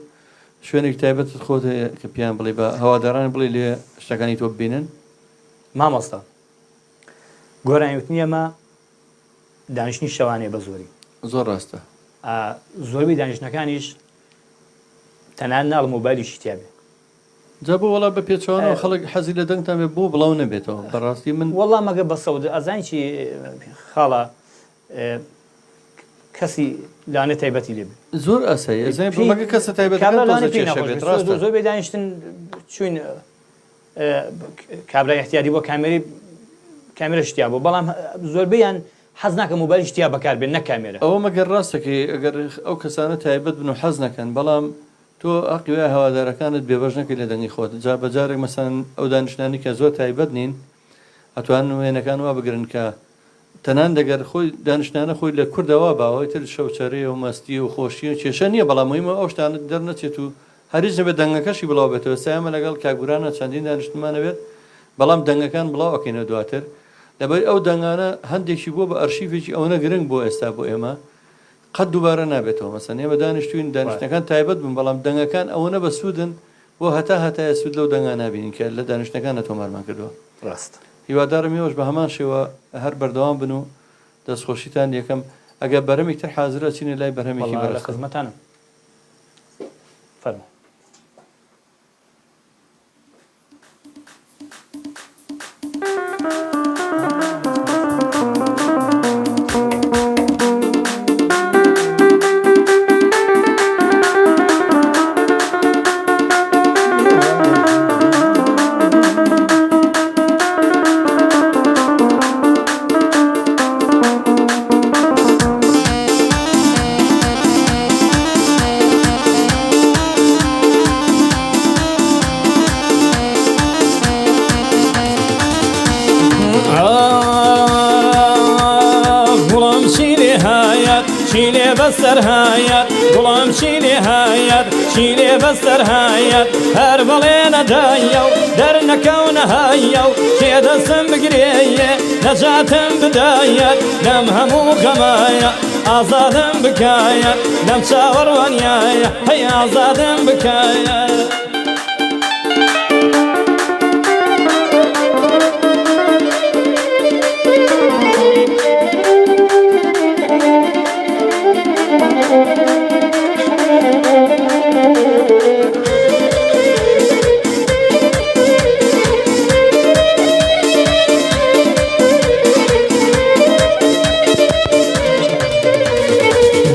شوێنێک تایبەتت خۆت هەیە کە پیان بڵێ بە هەواداران بڵێ لێ شتەکانی تۆ ببینن
مامۆستا گۆرانی وتنی ئەمە دانیشتنی شەوانێ بە زۆری
زۆر ڕاستە
زۆربەی دانیشتەکانیش تەنان ناڵ مۆبایلیشی تیابێ
جا بۆ وەڵا بە پێچوانەوە خەڵک حەزی لە دەنگتان بێ بۆ بڵاو نەبێتەوە بەڕاستی من
وەڵا مەگە بە سەود ئەزانی چی خاڵە کەسی لانە تایبەتی لێ
زۆر ئەسەیە مەگە کەسە تایبەت
زۆر بێ دانیشتن چوین کابرای احتیاطی بۆ کامێرە شتیا بوو بەڵام زۆربەیان حەز ناکە مۆبایلی شتیا بەکار بێن نە کامێرە
ئەوە مەگەر ڕاستەکەی ئەگەر ئەو کەسانە تایبەت بن و حەز نەکەن بەڵام تۆ ئەقیوای هەوادارەکانت بێبەش نەکەی لە دەنگی خۆت جا بەجارێک مەسەن ئەو دانیشتانی کە زۆر تایبەت نین ئەتوان وێنەکان وا بگرن کە تەنان دەگەر خۆی دانیشتانە خۆی لە کوردەوە باوەی تر شەوچەرەیە و مەستی و خۆشی و کێشە نییە بەڵام مهمە ئەو شتانە دەرنەچێت و هەریش نەبێت دەنگەکەشی بڵاو بێتەوە سایمە لەگەڵ کاگورانە چەندین دانیشتمانەوێت بەڵام دەنگەکان بڵاو ئەکەینە دواتر لەبەر ئەو دەنگانە هەندێکی بۆ بە ئەرشیفێکی ئەوەنە گرنگ بۆ ئێستا بۆ ئێمە قەت دووبارە نابێتەوە مەسەن ئێمە دانیشتوین دانیشتەکان تایبەت بوون بەڵام دەنگەکان ئەوەنە بە سوودن بۆ هەتایە سوود لەو دەنگان نابینین کە لە دانیشتەکانە تۆمارمان کردووە
ڕاست
هیوادارم ئێوەش بە هەمان شێوە هەر بەردەوام بن و دەستخۆشیتان یەکەم ئەگەر بەرەمێک تر حازرە چینە لای بەرهەمێکی
لە خزمەتانم فەرموو
شیلێ بەسەر هایەت گوڵام شیلێ هایەت شیلێ بەسەر هایەت هەر بەڵێنە دایە و دەرنەکەونە هایە و کێدەسم بگرێیە نەجاتم بدایەت لەم هەموو غەمایە ئازادم بکایە لەم چاوەڕوانیایە هەی ئازادم بکایە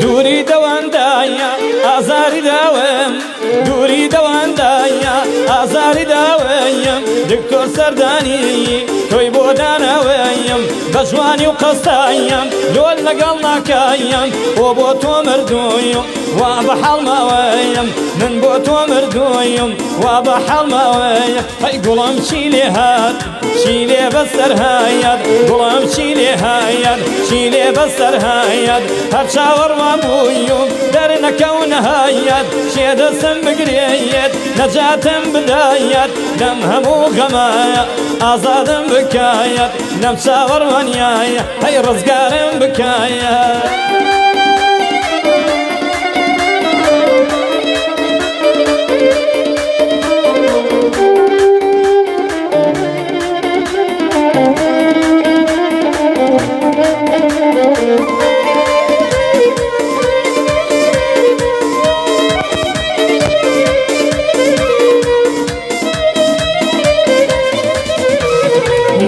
دووری دەواندایە ئازاری داوم دووری دەواندایە ئازاری داوەیم دکتۆر سەردانی تۆی بۆ داناوەیم بە جوانی و قەستایم لۆل لەگەڵ ناکایم بۆ تۆ مردوویم وا بە حەڵماوەیم من بۆ تۆ مردوویم وا بە حەڵماوەیم هەی گوڵم چی لێ هات چی لێ بەسەر هایەت گوڵم چی لێ هایەت چی لێ بەسەر هایەت هەر چاوەڕوان بوویم دەرنەکەونە هایەت شێدەسم بگرێیت نەجاتم بدایەت لەم هەموو غەمایە ئازادم بکایەت لەم چاوەڕوانیایە هەی ڕزگارم بکایە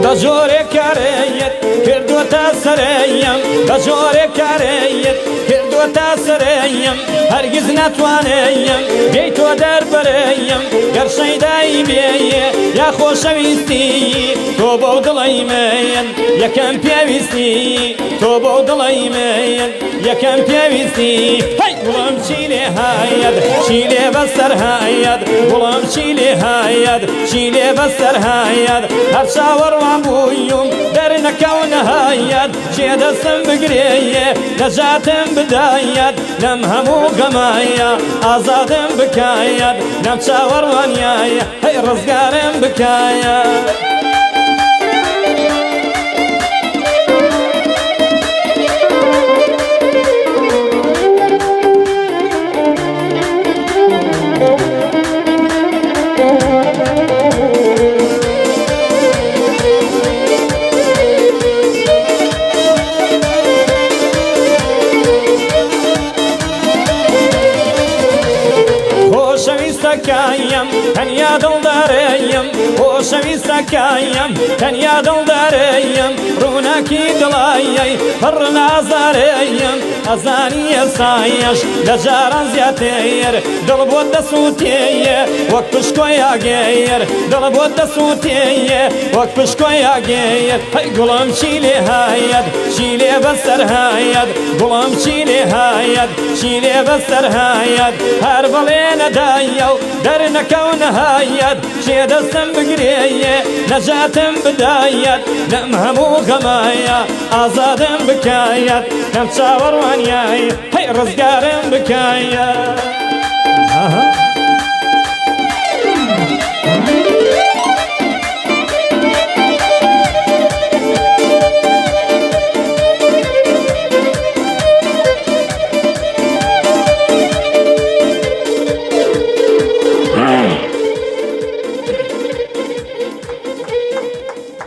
بە جۆرێ کارەیەت کردووەتە سەرەیم بە جۆرێ کارەیەت کردووەتە سەرەیم هەرگیز ناتوانەیم بێی تۆ دەربەرەیم گەر شەیدایی بێیە یا خۆشەویستی تۆ بۆ دڵی من یەکەم پێویستی تۆ بۆ دڵی من یەکەم پێویستی هەی گوڵم چی لێ هایەت چی لێ بەسەر هایەت گوڵم چی لێ هایەت چی لێ بەسەر هایەت هەر چاوەڕوان بوویم دەرنەکەونە هایەت شێدەسم بگرێیە نەجاتم بدایەت لەم هەموو غەمایە ئازادم بکایەت لەم چاوەڕوانیایە هەی ڕزگارم بکایە خۆشەویستەکەیم تەنیا دڵدارەیم خۆشەویستەکەیم تەنیا دڵدارەیم ڕووناکی دڵایەی پڕ نازارەیم ئەزانی ئێستایەش لە جاران زیاتر دڵ بۆ دەسووتێیە وەک پشکۆی ئاگەیر دڵ بۆ دەسووتێیە وەک پشکۆی ئاگەیر هەی گوڵم چی لێ هایەت چی لێ بەسەر هایەت گوڵم چی لێ هایەت چی لێ بەسەر هایەت هەر بەڵێنە دایە و دەرنەکەونە هایەت شێدەسم بگرێیە نەجاتم بدایەت لەم هەموو غەمایە ئازادم بکایەت لەم چاوەڕوانیایە هەی ڕزگارم بکایە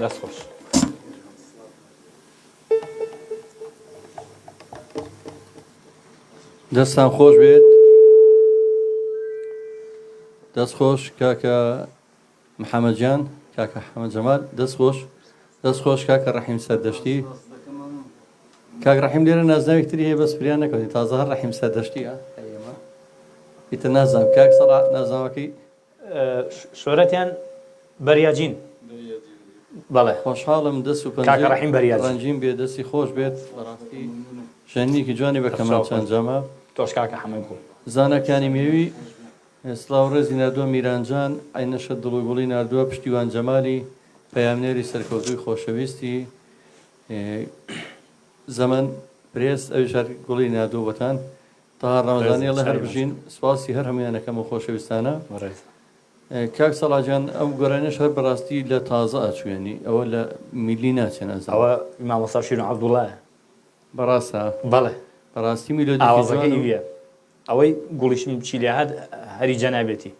دەست خۆش
دەستان خۆش بێت دەست خۆش کاکە محەممەد جان کاکە حەمەد جەمال دەست خۆش کاکە ڕەحیم سەردەشتی کاک ڕەحیم لێرە نازناوێکتری هەیە بەس پریان نەکەوتی تازە هەر ڕەحیم سەردەشتی ئێمە ئیتر نازانم کاک سەڵات نازاوەکەی
شۆرەتیان بەریاجین بەڵێ
خۆشحاڵم دەست و
کاکە ڕەحیم بەریاجین
پەنجیم بێ دەستی خۆش بێت بەڕاستی ژەنیکی جوانی بە کەمان چەند جەمە
تۆش کاکە حەمەد بوو
زانەکانی مێوی سلااو ڕێزی نردووە میرانجان ئاینەشە دڵوگوڵی نردووە پشتیوان جەمالی پەیامنێری سەرکەوتووی خۆشەویستی زەمن برێز ئەوش گوڵی نادوو بەتان تا ڕەمەزانی لە هەر بژین سواسی هەر هەمویانەکەم و خۆشەویستانە کاک سەڵاجان ئەم گۆرانش هەر بەڕاستی لە تازە ئاچوێنی ئەوە لە میلی ناچێن ئەزان
ئەوە مامۆستا شیرین عەبدوڵایە
بەڕاستە
بەڵێ
بەڕاستی میلۆدی
ئاوازەکەی ویە ئەوەی گوڵیشم چی لێ هات هەری جەنابێتی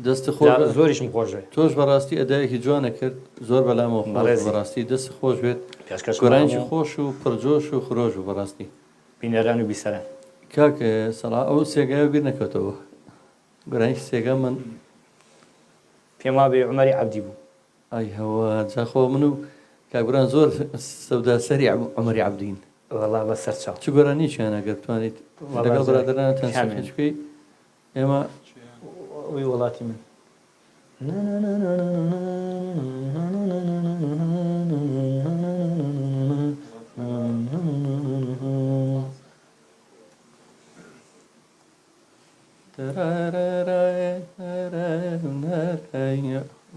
دەستی خۆش
زۆریشم خۆش بێت
تۆش بەڕاستی ئەدایەکی جوانە کرد زۆر بەلامەوە خۆش بەڕاستی دەست خۆش بێت گۆرانکی خۆش و پرجۆش و خرۆژ و بەڕاستی
بینەران و بیسەران
کاک سەڵا ئەو سێگایە بیر نەکەوتەوە گۆرانکی سێگا من
پێم وا بێ عومەری عەبدی بوو
ئای هەوە جاخۆ من و کاگوران زۆر سەودا سەری عومەری عەبدین
وەڵا بە سەرچاو
چ گۆرانیچیانە گەر بتوانیت لەگەڵ برادرانتان سەرکەچ بکەی ئێمە
ئەوی وڵاتی من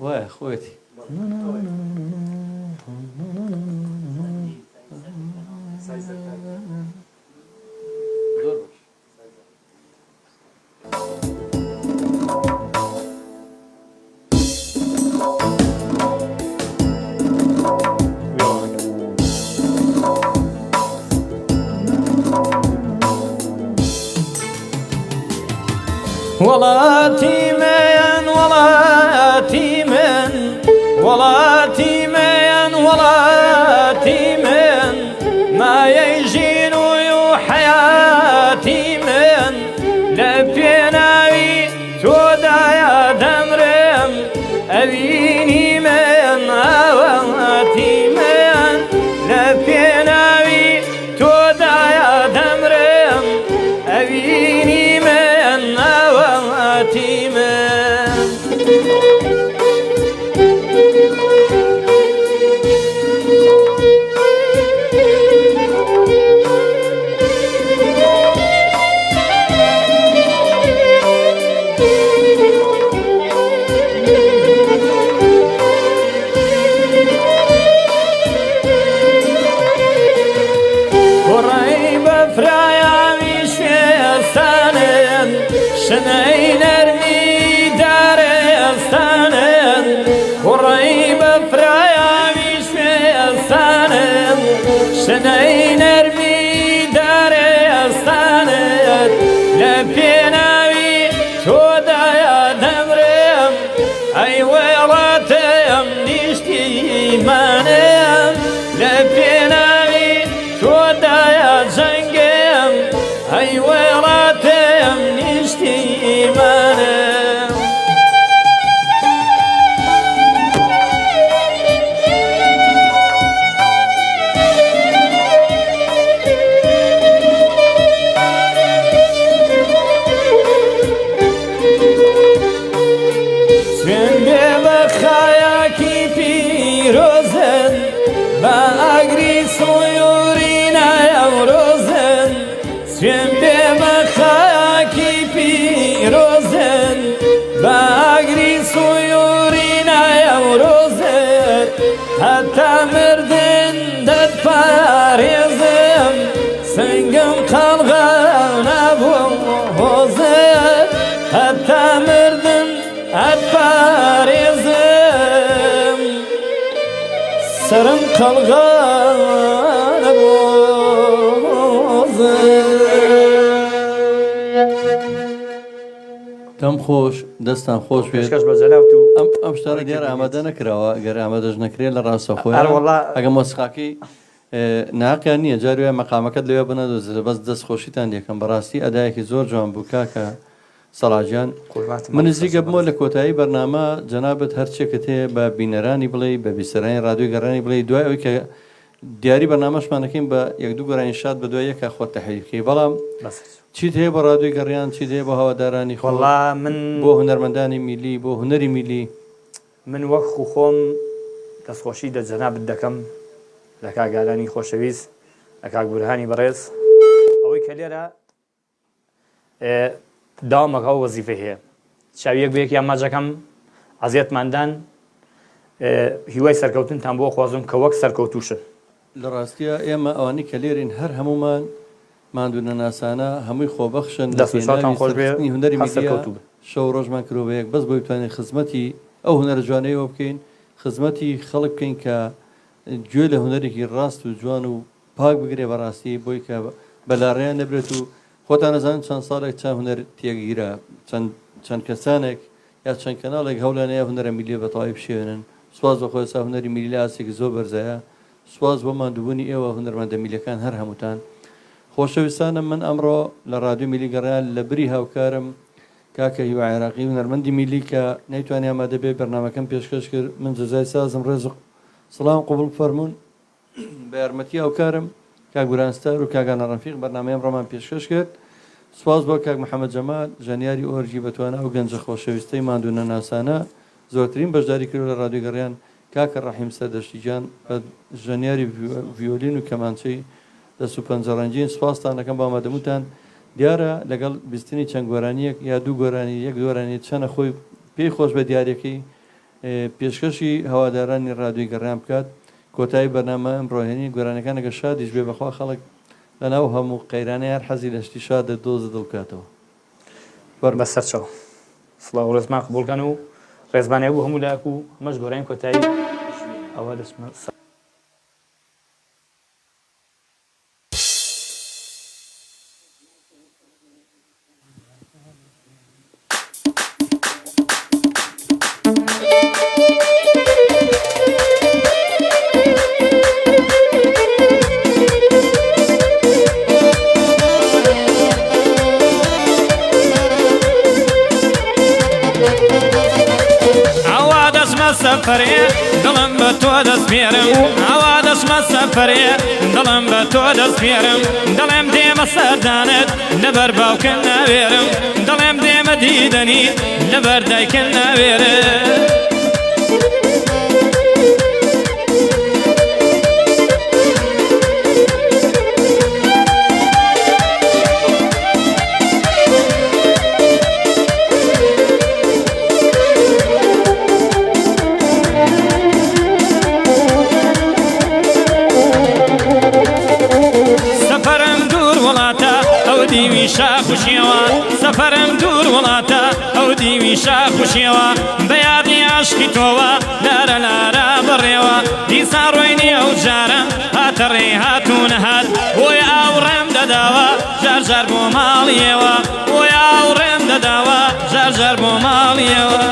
وایە خۆیەتی
وڵاتی من وڵاتی من وڵاتی من وڵاتی من مایەی ژینوی و حەیاتی من لە پێناوی تۆدایە دەمرم ئەوینی من ئاوەتی من لە پێناوی تۆدایە دەمرم ئەوینی من ئاوەتی من شنەی نەرمی دارێستانن کوڕەی بە فرایاوی شوێستانن شنەی نەرمی دارێستانن لە پێناوی تۆدایە دەمرم ئەی وێڵاتم نیشتیمانم لە پێناوی تۆدایە جەنگم ئەی وێڵاتم نیشتیمانم سوێن بێ بە خایاکی پیرۆزن بە ئاگری سوویورینای ئەورۆزن سوێن بێ بە خایاکی پیرۆزن بە ئاگری سوویورینای ئەورۆزن هەتا مردن دەتپارێزم سنگم قەڵغانە بووم هۆزن هەتا مردن ئەتپارێزم سرم قەڵغانە بووم
دەم خۆش دەستان خۆش بێت
پێشکەش بە جەنابەت و
ئەم شتانە دیارە ئامادە نەکراوە گەر ئامادەش نەکرێت لە ڕاستەخۆیان ئەگە مۆسیقاکەی ناقیان نییە جاروێ مەقامەکەت لەوێ بنەدۆزێت بەس دەست خۆشیتان دێکەم بەڕاستی ئەدایەکی زۆر جوان بوو کاکە سەڵاجیان من نزیکە بمۆ لە کۆتایی بەرنامە جەنابەت هەرچێکت هەیە بە بینەرانی بڵێ بە بیسەرانی ڕادیۆی گەڕانی بڵێ دوای ئەوەی کە دیاری بەرنامەشمانەکەین بە یەک دوو گۆرانی شاد بە دوای یەکە خۆت تەحریرکەی بەڵام چیت هەیە بە ڕادیۆی گەڕیان چیت هەیە بە هەوادارانی
وەڵا من
بۆ هونەرمەندانی میلی بۆ هونەری میلی
من وەک خۆم دەستخۆشی دە جەنابەت دەکەم لە کاگالانی خۆشەویست لە کاک بورهانی بەڕێز ئەوەی کە لێرە داوامەکە ئەو وەزیفە هەیە چاویەک بەیەک یان ماجەکەم عەزیەتماندان هیوای سەرکەوتنتان بۆ خوازم کە وەک سەرکەوتوشن
لە ڕاستیە ئێمە ئەوانەی کە لێرین هەر هەمومان ماندوونە ناسانە هەمووی خۆبەخشن هوەری میدیا شەو ڕۆژمان کرۆڤەیەک بەس بۆی بتوانین خزمەتی ئەو هوەرە جوانەیەوە بکەین خزمەتی خەڵک بکەین کە گوێ لە هوەرێکی ڕاست و جوان و پاک بگرێ بەڕاستی بۆی کە بەلاڕیان نەبرێت و خۆتان نەزانن چەند ساڵێک چەند هوەر تێگیرە چەند کەسانێک یا چەند کەناڵێک هەوڵانەیە هوەرە میلیە بەتەواوی بشێنن سواز بەخۆی سا هوەری میلی لە ئاسێکی زۆر بەرزایە سواز بۆ ماندووبوونی ئێوە هوەرمەندە میلەکان هەر هەمووتان خۆشەویستانم من ئەمڕۆ لە ڕادیۆ میلی گەڕیان لە بری هاوکارم کاکە هیوا عێراقی هوەرمەندی میلی کە نەیتوانی ئامادە بێ بەرنامەکەم پێشکەش کرد من جەزای سازم ڕێزق سڵام قوبڵ فەرموون بە یارمەتی هاوکارم کاک گورانستار و کاگانە ڕەفیق بەرنامەیەم ڕۆمان پێشکەش کرد سواز بۆ کاک محەممەد جەمال ژانیاری ئۆرجی بەتوانە ئەو گەنجە خۆشەویستەی ماندوونە ناسانە زۆرترین بەشداری کرد لە ڕادیۆ گەڕیان کاکە ڕەحیم سەردەشتیجان بە ژانیاری ڤیۆلین و کەمانچەی دەست و پەنجەڕەنجین سوپاسستانەکەم بە ئامادەموتان دیارە لەگەڵ بیستنی چەند گۆرانیەک یا دوو گۆرانی یەک گۆرانی چەنە خۆی پێی خۆش بە دیارەکەی پێشکەشی هەوادارانی ڕادیۆی گەڕیان بکات کۆتایی بەرنامە ئەمڕۆهێنی گۆرانەکانەکە شادیش بێ بەخوا خەڵک لەناو هەموو قەیرانەی هەر حەزی لە شتی شادە دۆزە دڵکاتەوە
بەسەرچەوە سڵاو ڕێزمان قبولکەن و ڕێزبانەیە بوو هەموو لاک و مەش گۆرانی کۆتایی ئەوە دەسمە
سەفەرێ دڵم بە تۆ دەستپێرم ئەوا دەچمە سەفەرێ دڵم بە تۆ دەستپێرم دڵێم دێمە سەردانت لەبەر باوکن ناوێرم دڵێم دێمە دیدەنی لەبەر دایکن ناوێرم شاخ و شێوان سەفەرم دوور وڵاتە ئەو دیوی شاخ و شێوە بە یادی عاشقی تۆوە لارە لارە بڕێوە دیسان ڕۆینی ئەو جارە هاتە ڕێ هاتوونە هات بۆی ئاوڕێم دەداوە جار جار بۆ ماڵیەوە بۆی ئاوڕێم دەداوە جار جار بۆ ماڵیەوە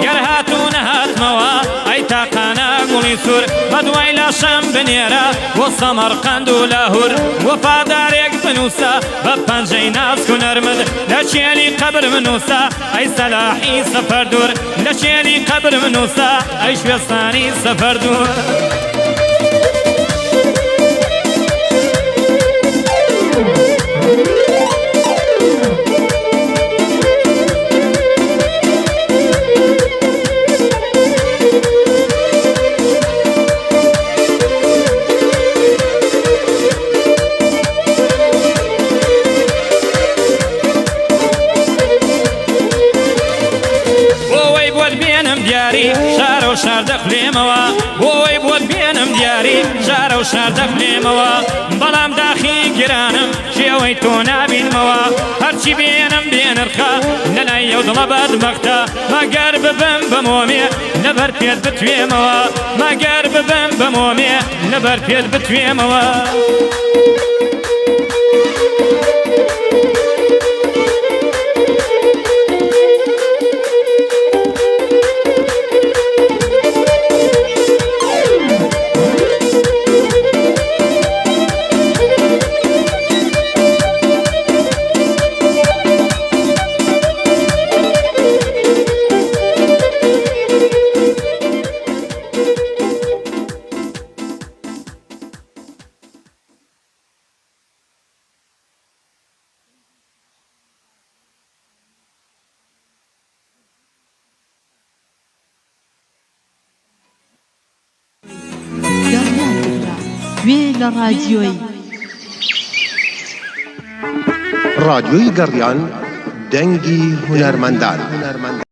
گەر هاتوونە هاتمەوە ئەی تاقانە گوڵی سوور بەدوای لاشەم بنێرە بۆ سەمەرقەند و لاهور وەفادارێک بنووسە بە پەنجەی ناسک و نەرمد لە چێلی قەبر منووسە ئەی سەلاحی سەفەر دوور لە چێلی قەبر منووسە ئەی شوێستانی سەفەر دوور شارە و شار دەخلێمەوە بۆی بۆت بێنم دیاری شارە و شار دەخلێمەوە بەڵام داخی گرانم شێوەی تۆ نابینمەوە هەرچی بێنم بێنرخە لەلای ئەو دڵە بەدبەختە مەگەر ببم بە مۆمێ لەبەر پێت بتوێمەوە مەگەر ببم بە مۆمێ لەبەر پێت بتوێمەوە
گوێ لە ڕادیۆی
رادیۆی گەڕیان دەنگی هونەرمەندان